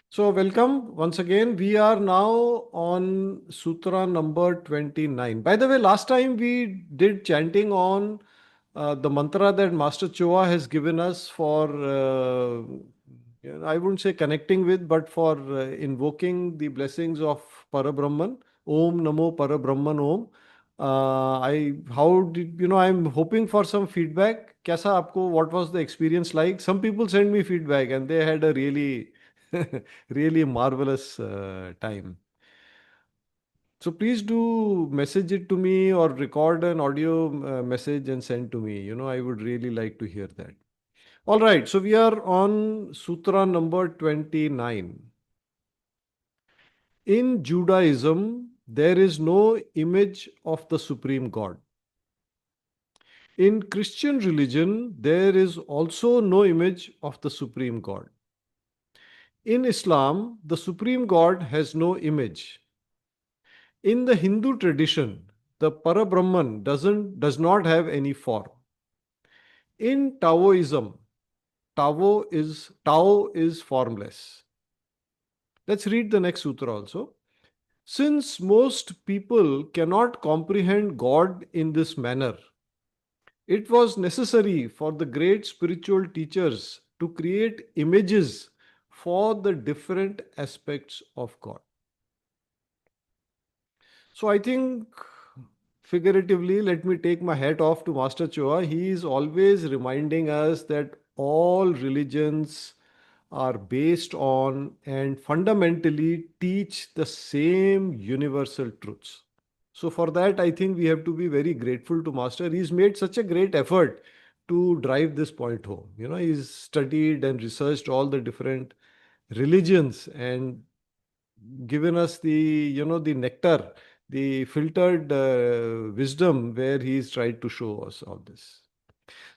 So, welcome once again. We are now on Sutra number 29. By the way, last time we did chanting on the mantra that Master Choa has given us for, I wouldn't say connecting with, but for invoking the blessings of Parabrahman. Om Namo Parabrahman Om. How did, I'm hoping for some feedback. Kaisa aapko, what was the experience like? Some people sent me feedback and they had a really really marvelous time. So please do message it to me or record an audio message and send to me. I would really like to hear that. All right. So we are on Sutra number 29. In Judaism, there is no image of the Supreme God. In Christian religion, there is also no image of the Supreme God. In Islam, the Supreme God has no image. In the Hindu tradition, the Parabrahman does not have any form. In Taoism, Tao is formless. Let's read the next sutra also. Since most people cannot comprehend God in this manner, it was necessary for the great spiritual teachers to create images for the different aspects of God. So I think figuratively, let me take my hat off to Master Choa. He is always reminding us that all religions are based on and fundamentally teach the same universal truths. So for that, I think we have to be very grateful to Master. He's made such a great effort to drive this point home. He's studied and researched all the different religions and given us the nectar, the filtered wisdom where he's tried to show us all this.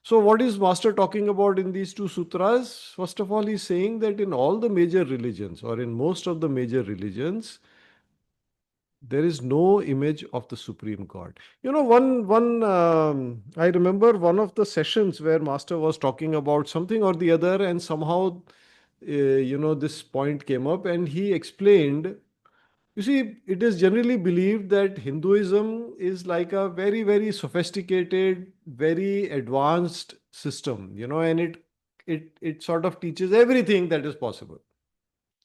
So what is Master talking about in these two sutras? First of all, he's saying that in all the major religions or in most of the major religions, there is no image of the Supreme God. I remember one of the sessions where Master was talking about something or the other, and somehow, this point came up, and he explained. You see, it is generally believed that Hinduism is like a very, very sophisticated, very advanced system, and it sort of teaches everything that is possible.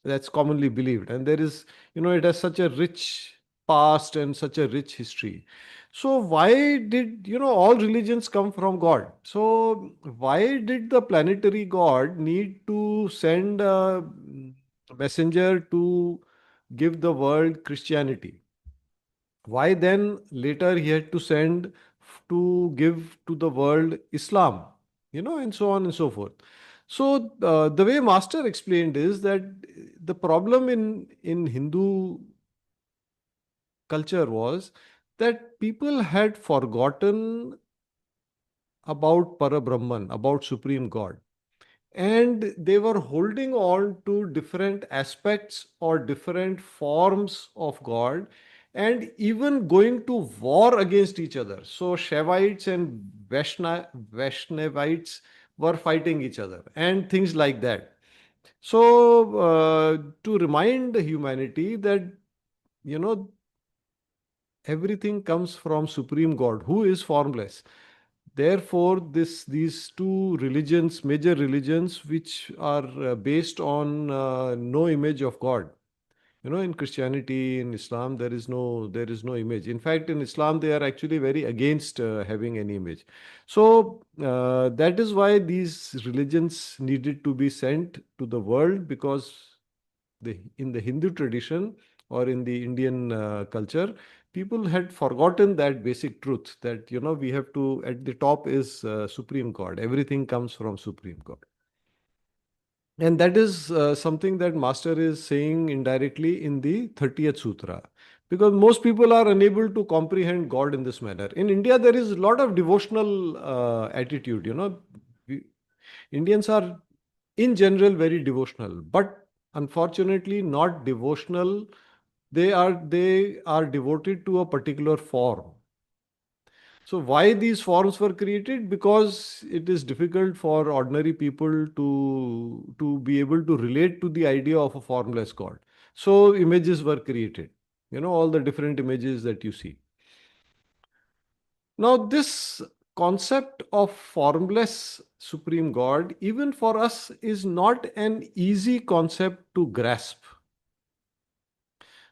That's commonly believed. And there is, it has such a rich past and such a rich history. So why did, all religions come from God? So why did the planetary God need to send a messenger to give the world Christianity? Why then later he had to send to give to the world Islam, and so on and so forth. So the way Master explained is that the problem in Hindu culture was that people had forgotten about Parabrahman, about Supreme God, and they were holding on to different aspects or different forms of God and even going to war against each other. So Shaivites and Vaishnavites were fighting each other and things like that. So to remind humanity that, you know, everything comes from Supreme God who is formless. Therefore, these two religions, major religions, which are based on no image of God. In Christianity, in Islam, there is no image. In fact, in Islam, they are actually very against having any image. So that is why these religions needed to be sent to the world, because in the Hindu tradition or in the Indian culture, people had forgotten that basic truth that we have to, at the top is Supreme God. Everything comes from Supreme God. And that is something that Master is saying indirectly in the 30th Sutra. Because most people are unable to comprehend God in this manner. In India, there is a lot of devotional attitude. We, Indians are in general very devotional, but unfortunately not devotional. They are devoted to a particular form. So why these forms were created? Because it is difficult for ordinary people to be able to relate to the idea of a formless God. So images were created. All the different images that you see. Now, this concept of formless Supreme God, even for us, is not an easy concept to grasp,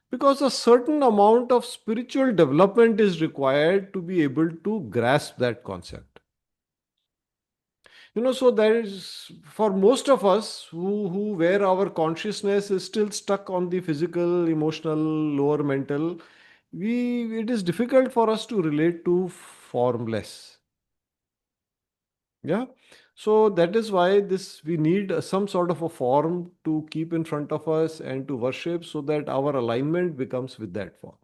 because a certain amount of spiritual development is required to be able to grasp that concept. So there is, for most of us where our consciousness is still stuck on the physical, emotional, lower mental, it is difficult for us to relate to formless. Yeah. So that is why we need some sort of a form to keep in front of us and to worship, so that our alignment becomes with that form.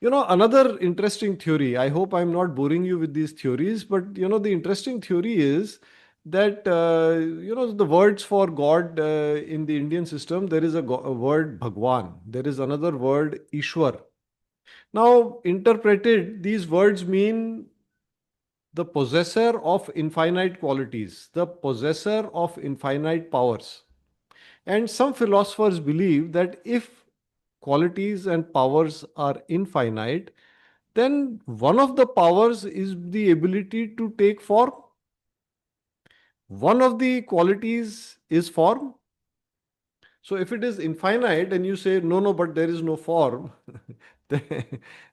Another interesting theory, I hope I'm not boring you with these theories, but the interesting theory is that, the words for God in the Indian system, there is a word Bhagwan, there is another word Ishwar. Now, interpreted, these words mean the possessor of infinite qualities, the possessor of infinite powers. And some philosophers believe that if qualities and powers are infinite, then one of the powers is the ability to take form. One of the qualities is form. So if it is infinite and you say, no, no, but there is no form,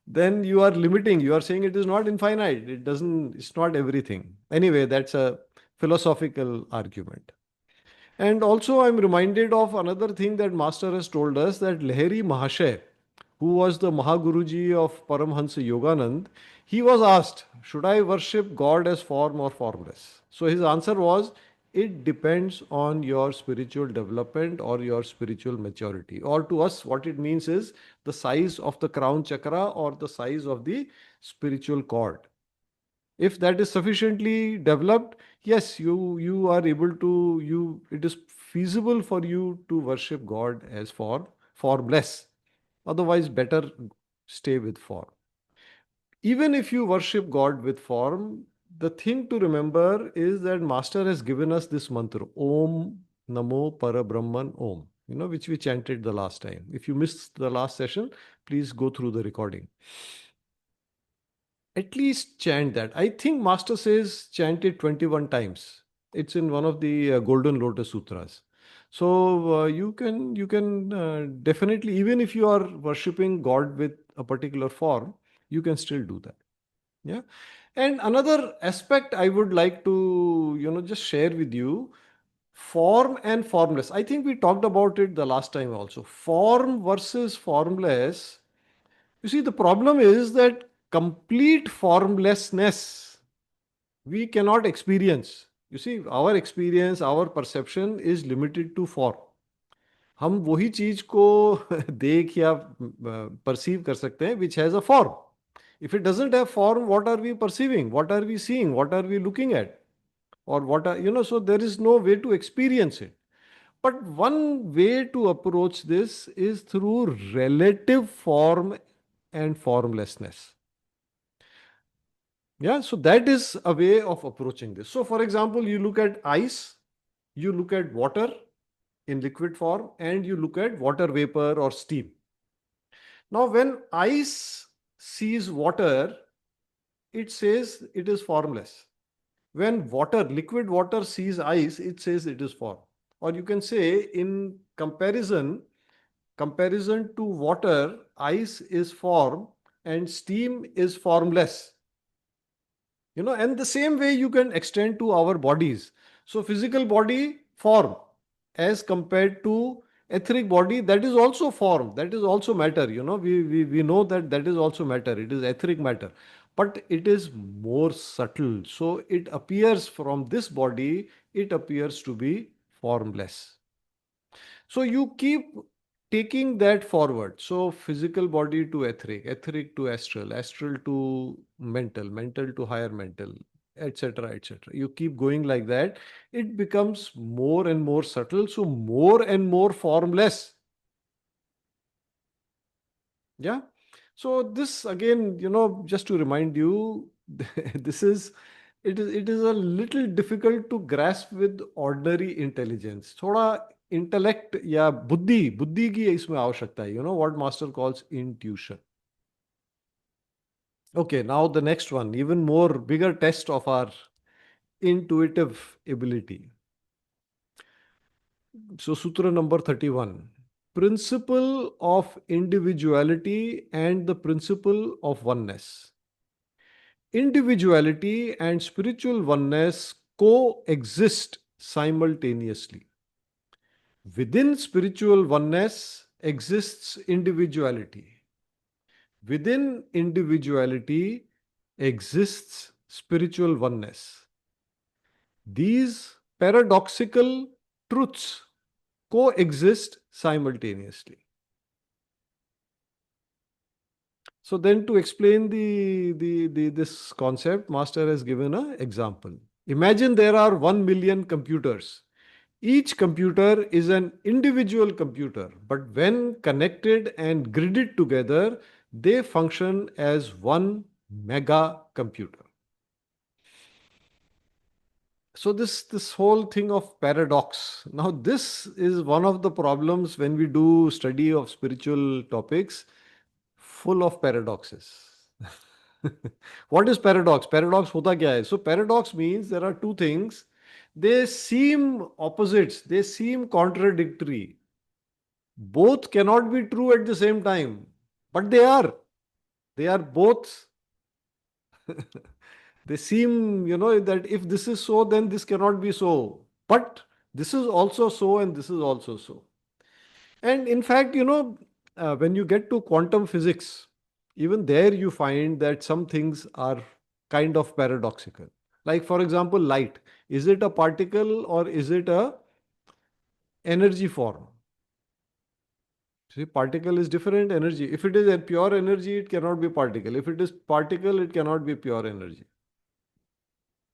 then you are limiting. You are saying it is not infinite. It's not everything. Anyway, that's a philosophical argument. And also, I'm reminded of another thing that Master has told us, that Lahiri Mahashay, who was the Mahaguruji of Paramhansa Yoganand, he was asked, should I worship God as form or formless? So his answer was, it depends on your spiritual development or your spiritual maturity. Or to us, what it means is the size of the crown chakra or the size of the spiritual cord. If that is sufficiently developed, yes, you are able to, it is feasible for you to worship God as formless. Otherwise, better stay with form. Even if you worship God with form, the thing to remember is that Master has given us this mantra, Om Namo Parabrahman Om, which we chanted the last time. If you missed the last session, please go through the recording. At least chant that. I think Master says chant it 21 times. It's in one of the Golden Lotus Sutras. So you can definitely, even if you are worshipping God with a particular form, you can still do that. Yeah. And another aspect I would like to just share with you, form and formless. I think we talked about it the last time also. Form versus formless. You see, the problem is that complete formlessness we cannot experience. You see, our experience, our perception is limited to form. हम वही चीज को देख या perceive कर सकते हैं which has a form. If it doesn't have form, what are we perceiving? What are we seeing? What are we looking at? Or what are, so there is no way to experience it. But one way to approach this is through relative form and formlessness. Yeah, so that is a way of approaching this. So, for example, you look at ice, you look at water in liquid form, and you look at water vapor or steam. Now, when ice sees water, it says it is formless. When liquid water sees ice, it says it is form. Or you can say, in comparison to water, ice is form and steam is formless. And the same way you can extend to our bodies. So physical body, form, as compared to etheric body, that is also form, that is also matter. We know that is also matter, it is etheric matter, but it is more subtle. So it appears from this body, it appears to be formless. So you keep taking that forward. So physical body to etheric, etheric to astral, astral to mental, mental to higher mental, etc., etc. You keep going like that. It becomes more and more subtle. So more and more formless. Yeah. So this again, just to remind you, this is it is a little difficult to grasp with ordinary intelligence. थोड़ा intellect या बुद्धि की इसमें आवश्यकता है. What master calls intuition. Okay, now the next one, even more bigger test of our intuitive ability. So sutra number 31. Principle of individuality and the principle of oneness. Individuality and spiritual oneness coexist simultaneously. Within spiritual oneness exists individuality. Within individuality exists spiritual oneness. These paradoxical truths coexist simultaneously. So then to explain this concept, Master has given an example. Imagine there are 1 million computers. Each computer is an individual computer, but when connected and gridded together, they function as one mega computer. So this whole thing of paradox. Now this is one of the problems when we do study of spiritual topics, full of paradoxes. What is paradox? Paradox hota kya hai? So paradox means there are two things. They seem opposites. They seem contradictory. Both cannot be true at the same time, but they are. They are both. They seem, that if this is so, then this cannot be so. But this is also so, and this is also so. And in fact, when you get to quantum physics, even there you find that some things are kind of paradoxical. Like, for example, light. Is it a particle or is it a energy form? See, particle is different energy. If it is a pure energy, it cannot be particle. If it is particle, it cannot be pure energy.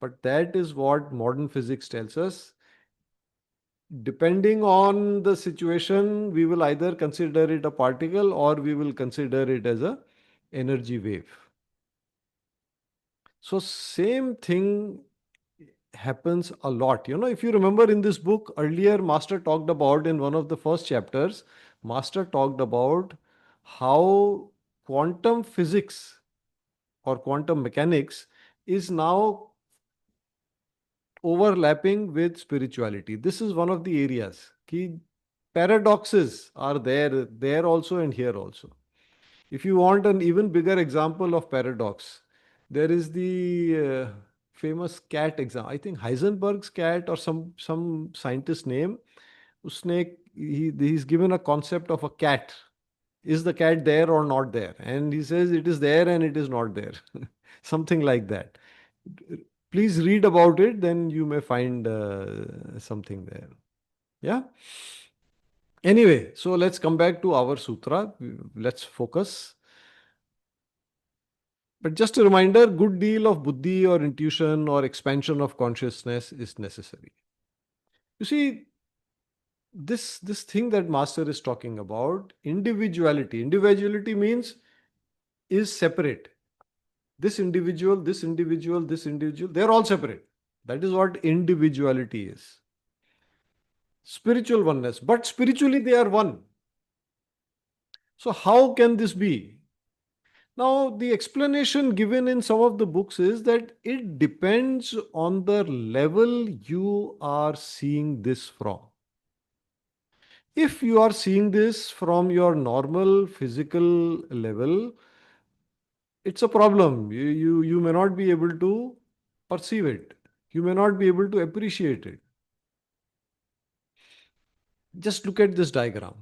But that is what modern physics tells us. Depending on the situation, we will either consider it a particle or we will consider it as a energy wave. So same thing happens a lot. If you remember in this book earlier, Master talked about in one of the first chapters, Master talked about how quantum physics or quantum mechanics is now overlapping with spirituality. This is one of the areas. Ki paradoxes are there also and here also. If you want an even bigger example of paradox, there is the famous cat example. I think Heisenberg's cat or some scientist name. Usne he's given a concept of a cat. Is the cat there or not there? And he says it is there and it is not there. Something like that. Please read about it, then you may find something there. Yeah. Anyway, so let's come back to our sutra. Let's focus. But just a reminder, good deal of buddhi or intuition or expansion of consciousness is necessary. You see, this thing that Master is talking about, individuality. Individuality means is separate. This individual, this individual, this individual, they're all separate. That is what individuality is. Spiritual oneness. But spiritually they are one. So how can this be? Now, the explanation given in some of the books is that it depends on the level you are seeing this from. If you are seeing this from your normal physical level, it's a problem. You may not be able to perceive it. You may not be able to appreciate it. Just look at this diagram.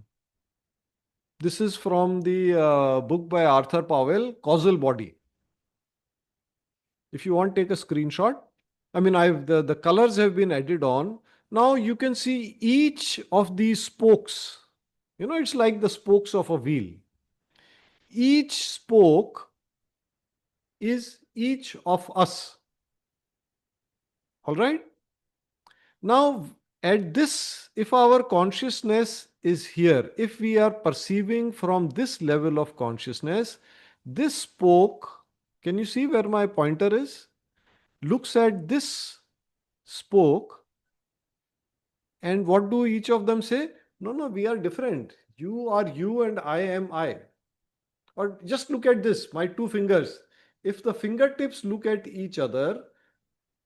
This is from the book by Arthur Powell, Causal Body. If you want, take a screenshot. I mean, the colors have been added on. Now you can see each of these spokes. It's like the spokes of a wheel. Each spoke is each of us. All right? Now, at this, if our consciousness is here, if we are perceiving from this level of consciousness, This spoke, can you see where my pointer is? Looks at this spoke, and what do each of them say? No, no, we are different. You are you and I am I. Or just look at this, my two fingers. If the fingertips look at each other,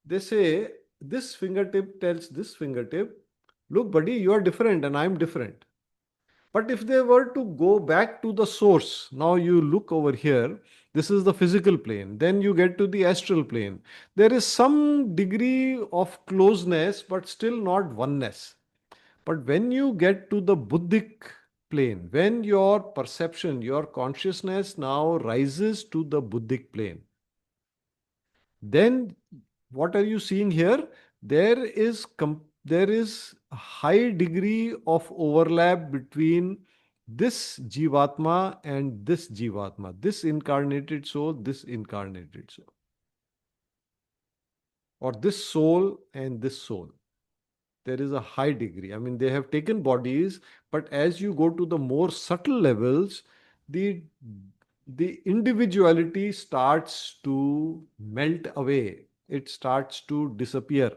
they say, this fingertip tells this fingertip, look, buddy, you are different and I'm different. But if they were to go back to the source, now you look over here, this is the physical plane, then you get to the astral plane. There is some degree of closeness, but still not oneness. But when you get to the Buddhic plane, when your perception, your consciousness now rises to the Buddhic plane, then what are you seeing here? There is a high degree of overlap between this Jivatma and this Jivatma, this incarnated soul, this incarnated soul, or this soul and this soul. There is a high degree. I mean, they have taken bodies, but as you go to the more subtle levels, the the individuality starts to melt away. It starts to disappear.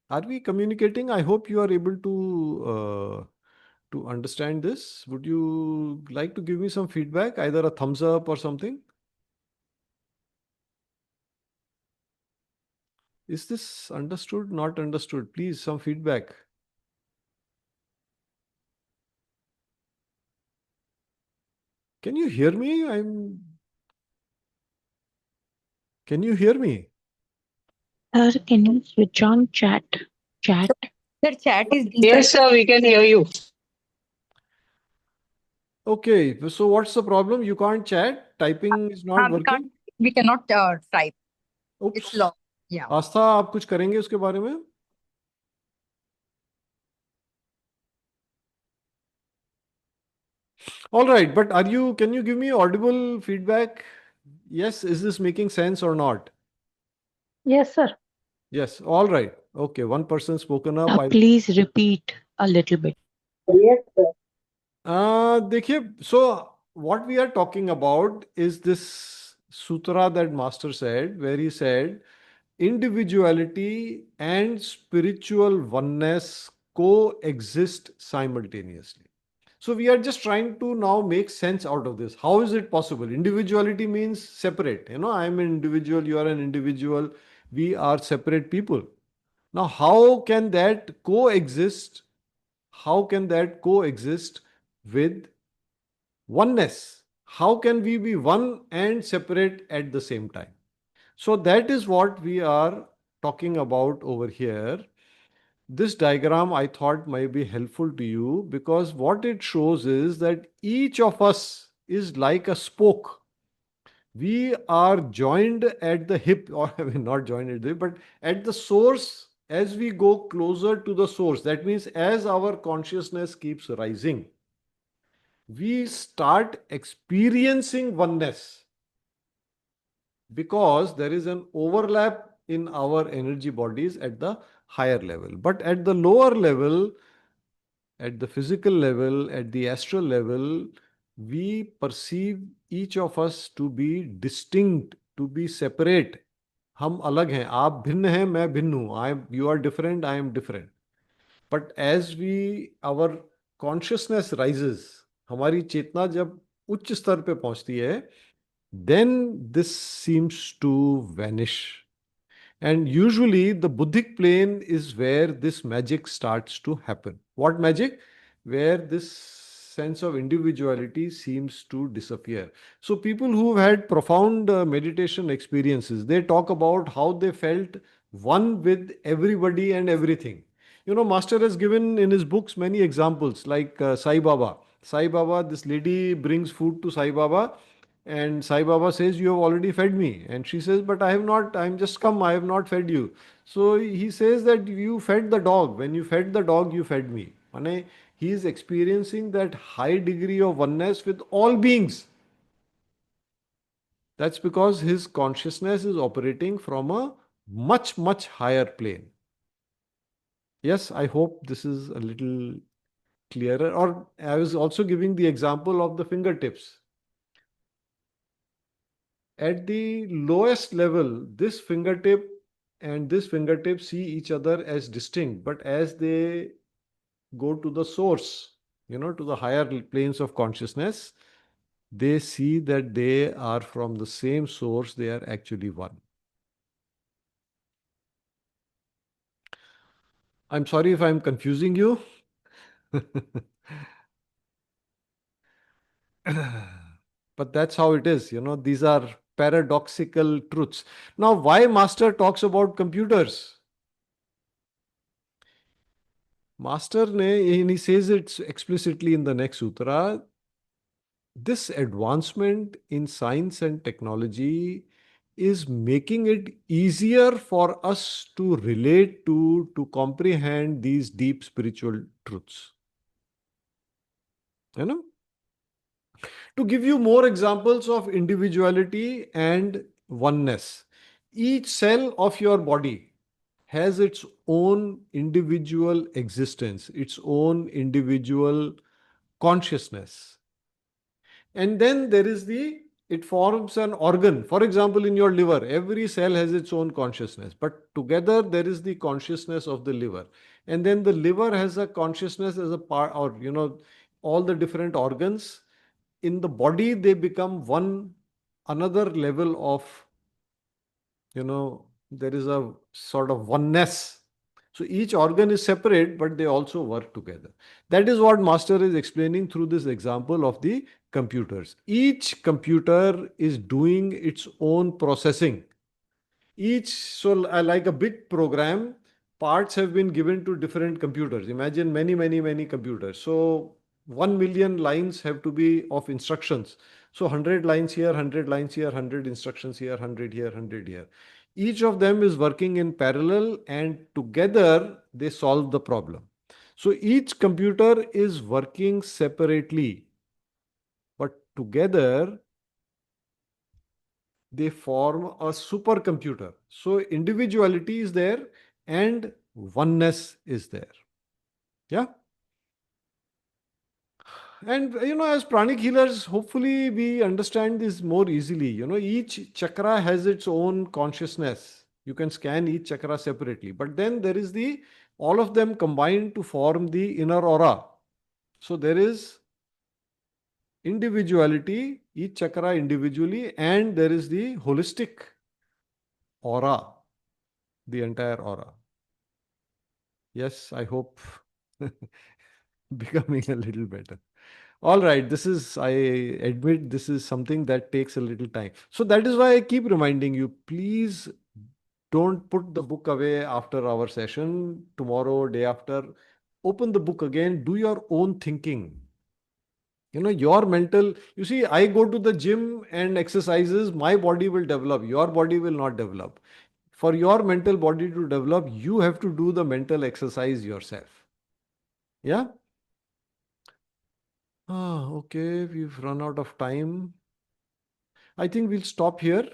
Are we communicating? I hope you are able to understand this. Would you like to give me some feedback, either a thumbs up or something? Is this understood? Not understood? Please, some feedback. Can you hear me? Can you hear me? Sir, can you switch on chat? Chat. The chat is Yes, sir, we can hear you. Okay, so what's the problem? You can't chat? Typing is not working? we cannot type. Oops. It's long. Yeah. आस्था आप कुछ करेंगे उसके बारे में? All right, but can you give me audible feedback? Yes, is this making sense or not? Yes, sir. Yes, all right. Okay, one person spoken up. Please repeat a little bit. Yes, sir. देखिए, so what we are talking about is this sutra that Master said, where he said, individuality and spiritual oneness coexist simultaneously. So we are just trying to now make sense out of this. How is it possible? Individuality means separate. I am an individual, you are an individual, we are separate people. Now, how can that coexist? How can that coexist with oneness? How can we be one and separate at the same time? So that is what we are talking about over here. This diagram I thought might be helpful to you because what it shows is that each of us is like a spoke. We are joined at the hip, or I mean, not joined at the hip, but at the source. As we go closer to the source, that means as our consciousness keeps rising, we start experiencing oneness because there is an overlap in our energy bodies at the higher level. But at the lower level, at the physical level, at the astral level, we perceive each of us to be distinct, to be separate. हम अलग हैं, आप भिन्न हैं, मैं भिन्न हूं. You are different, I am different. But as our consciousness rises, हमारी चेतना जब उच्च स्तर पे पहुंचती है, then this seems to vanish. And usually the Buddhic plane is where this magic starts to happen. What magic? Where this sense of individuality seems to disappear. So people who have had profound meditation experiences, they talk about how they felt one with everybody and everything. Master has given in his books many examples like Sai Baba. Sai Baba, this lady brings food to Sai Baba and Sai Baba says, you have already fed me. And she says, but I have not, I'm just come, I have not fed you. So he says that you fed the dog. When you fed the dog, you fed me. And he is experiencing that high degree of oneness with all beings. That's because his consciousness is operating from a much, much higher plane. Yes, I hope this is a little clearer. Or I was also giving the example of the fingertips. at the lowest level, this fingertip and this fingertip see each other as distinct, but as they go to the source, to the higher planes of consciousness, they see that they are from the same source, they are actually one. I'm sorry if I'm confusing you. But that's how it is. These are paradoxical truths. Now, why Master talks about computers? Master and he says it explicitly in the next sutra. This advancement in science and technology is making it easier for us to relate to comprehend these deep spiritual truths. You know? To give you more examples of individuality and oneness, each cell of your body has its own individual existence, its own individual consciousness. And then there is it forms an organ. For example, in your liver, every cell has its own consciousness, but together there is the consciousness of the liver. And then the liver has a consciousness as a part, or, all the different organs in the body, they become one another level of, there is a sort of oneness. So each organ is separate, but they also work together. That is what Master is explaining through this example of the computers. Each computer is doing its own processing. Like a big program, parts have been given to different computers. Imagine many, many, many computers. So 1 million lines have to be of instructions. So 100 lines here, 100 lines here, 100 instructions here, 100 here, 100 here. Each of them is working in parallel and together they solve the problem. So each computer is working separately, but together they form a supercomputer. So individuality is there and oneness is there. Yeah. And as pranic healers, hopefully we understand this more easily. Each chakra has its own consciousness. You can scan each chakra separately, but then there is all of them combined to form the inner aura. So there is individuality, each chakra individually, and there is the holistic aura, the entire aura. Yes, I hope becoming a little better. All right, I admit this is something that takes a little time. So that is why I keep reminding you, please don't put the book away after our session, tomorrow, day after. Open the book again, do your own thinking. Your mental, I go to the gym and exercises, my body will develop, your body will not develop. For your mental body to develop, you have to do the mental exercise yourself. Yeah? Okay, we've run out of time. I think we'll stop here.